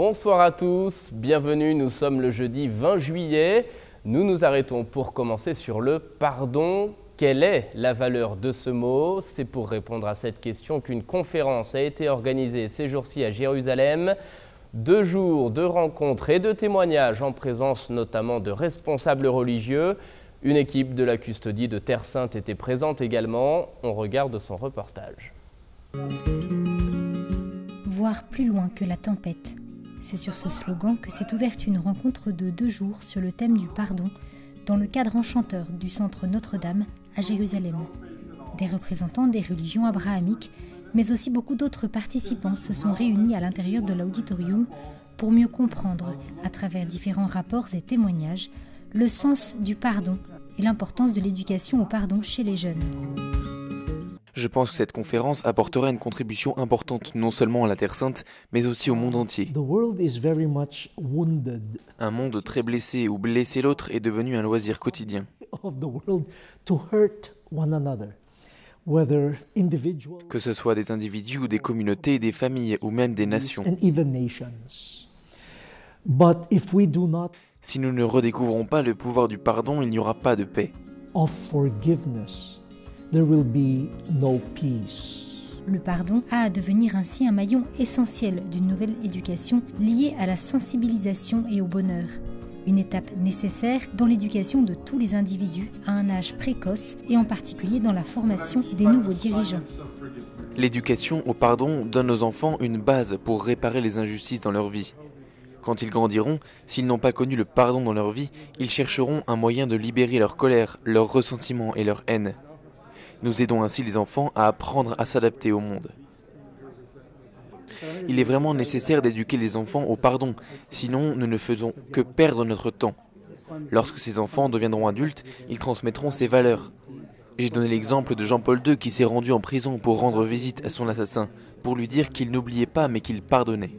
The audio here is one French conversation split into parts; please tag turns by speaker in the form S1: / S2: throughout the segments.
S1: Bonsoir à tous, bienvenue, nous sommes le jeudi 20 juillet. Nous nous arrêtons pour commencer sur le pardon. Quelle est la valeur de ce mot? C'est pour répondre à cette question qu'une conférence a été organisée ces jours-ci à Jérusalem. 2 jours de rencontres et de témoignages en présence notamment de responsables religieux. Une équipe de la custodie de Terre Sainte était présente également. On regarde son reportage.
S2: Voir plus loin que la tempête. C'est sur ce slogan que s'est ouverte une rencontre de 2 jours sur le thème du pardon dans le cadre enchanteur du centre Notre-Dame à Jérusalem. Des représentants des religions abrahamiques, mais aussi beaucoup d'autres participants se sont réunis à l'intérieur de l'auditorium pour mieux comprendre, à travers différents rapports et témoignages, le sens du pardon et l'importance de l'éducation au pardon chez les jeunes.
S3: Je pense que cette conférence apportera une contribution importante non seulement à la Terre Sainte, mais aussi au monde entier. Un monde très blessé où blesser l'autre est devenu un loisir quotidien. Que ce soit des individus ou des communautés, des familles ou même des nations. Si nous ne redécouvrons pas le pouvoir du pardon, il n'y aura pas de paix.
S2: Le pardon a à devenir ainsi un maillon essentiel d'une nouvelle éducation liée à la sensibilisation et au bonheur. Une étape nécessaire dans l'éducation de tous les individus à un âge précoce et en particulier dans la formation des nouveaux dirigeants.
S3: L'éducation au pardon donne aux enfants une base pour réparer les injustices dans leur vie. Quand ils grandiront, s'ils n'ont pas connu le pardon dans leur vie, ils chercheront un moyen de libérer leur colère, leur ressentiment et leur haine. Nous aidons ainsi les enfants à apprendre à s'adapter au monde. Il est vraiment nécessaire d'éduquer les enfants au pardon, sinon nous ne faisons que perdre notre temps. Lorsque ces enfants deviendront adultes, ils transmettront ces valeurs. J'ai donné l'exemple de Jean-Paul II qui s'est rendu en prison pour rendre visite à son assassin, pour lui dire qu'il n'oubliait pas mais qu'il pardonnait.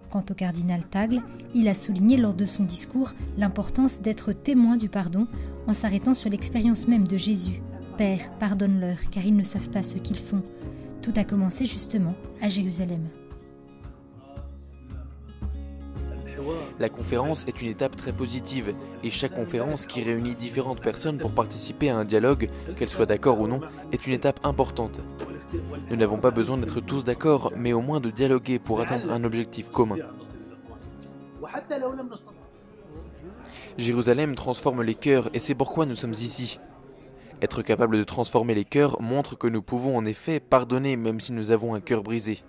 S2: Quant au cardinal Tagle, il a souligné lors de son discours l'importance d'être témoin du pardon en s'arrêtant sur l'expérience même de Jésus. Père, pardonne-leur, car ils ne savent pas ce qu'ils font. Tout a commencé justement à Jérusalem.
S3: La conférence est une étape très positive, et chaque conférence qui réunit différentes personnes pour participer à un dialogue, qu'elles soient d'accord ou non, est une étape importante. Nous n'avons pas besoin d'être tous d'accord, mais au moins de dialoguer pour atteindre un objectif commun. Jérusalem transforme les cœurs, et c'est pourquoi nous sommes ici. Être capable de transformer les cœurs montre que nous pouvons en effet pardonner même si nous avons un cœur brisé.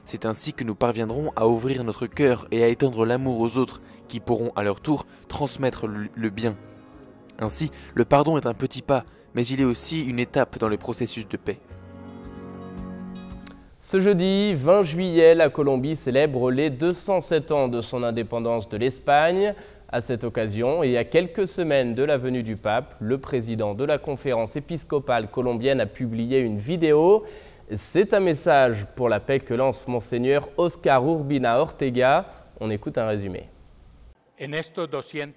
S3: C'est ainsi que nous parviendrons à ouvrir notre cœur et à étendre l'amour aux autres qui pourront à leur tour transmettre le bien. Ainsi, le pardon est un petit pas, mais il est aussi une étape dans le processus de paix.
S1: Ce jeudi 20 juillet, la Colombie célèbre les 207 ans de son indépendance de l'Espagne. À cette occasion, et à quelques semaines de la venue du pape, le président de la conférence épiscopale colombienne a publié une vidéo. C'est un message pour la paix que lance Monseigneur Oscar Urbina Ortega. On écoute un résumé.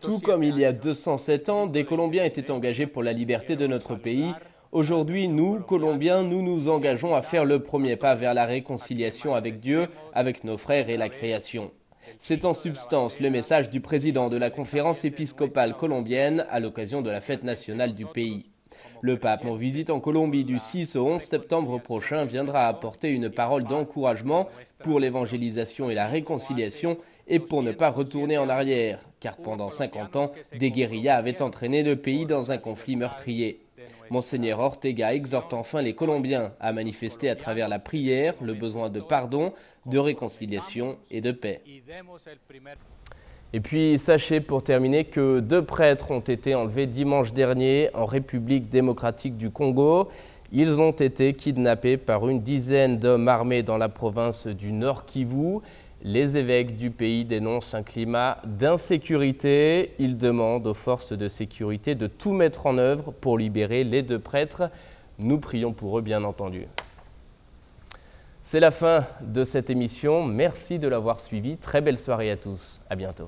S4: Tout comme il y a 207 ans, des Colombiens étaient engagés pour la liberté de notre pays. Aujourd'hui, nous, Colombiens, nous nous engageons à faire le premier pas vers la réconciliation avec Dieu, avec nos frères et la création. C'est en substance le message du président de la conférence épiscopale colombienne à l'occasion de la fête nationale du pays. Le pape en visite en Colombie du 6 au 11 septembre prochain viendra apporter une parole d'encouragement pour l'évangélisation et la réconciliation et pour ne pas retourner en arrière, car pendant 50 ans, des guérillas avaient entraîné le pays dans un conflit meurtrier. Monseigneur Ortega exhorte enfin les Colombiens à manifester à travers la prière le besoin de pardon, de réconciliation et de paix.
S1: Et puis sachez pour terminer que 2 prêtres ont été enlevés dimanche dernier en République démocratique du Congo. Ils ont été kidnappés par une dizaine d'hommes armés dans la province du Nord Kivu. Les évêques du pays dénoncent un climat d'insécurité. Ils demandent aux forces de sécurité de tout mettre en œuvre pour libérer les 2 prêtres. Nous prions pour eux, bien entendu. C'est la fin de cette émission. Merci de l'avoir suivi. Très belle soirée à tous. À bientôt.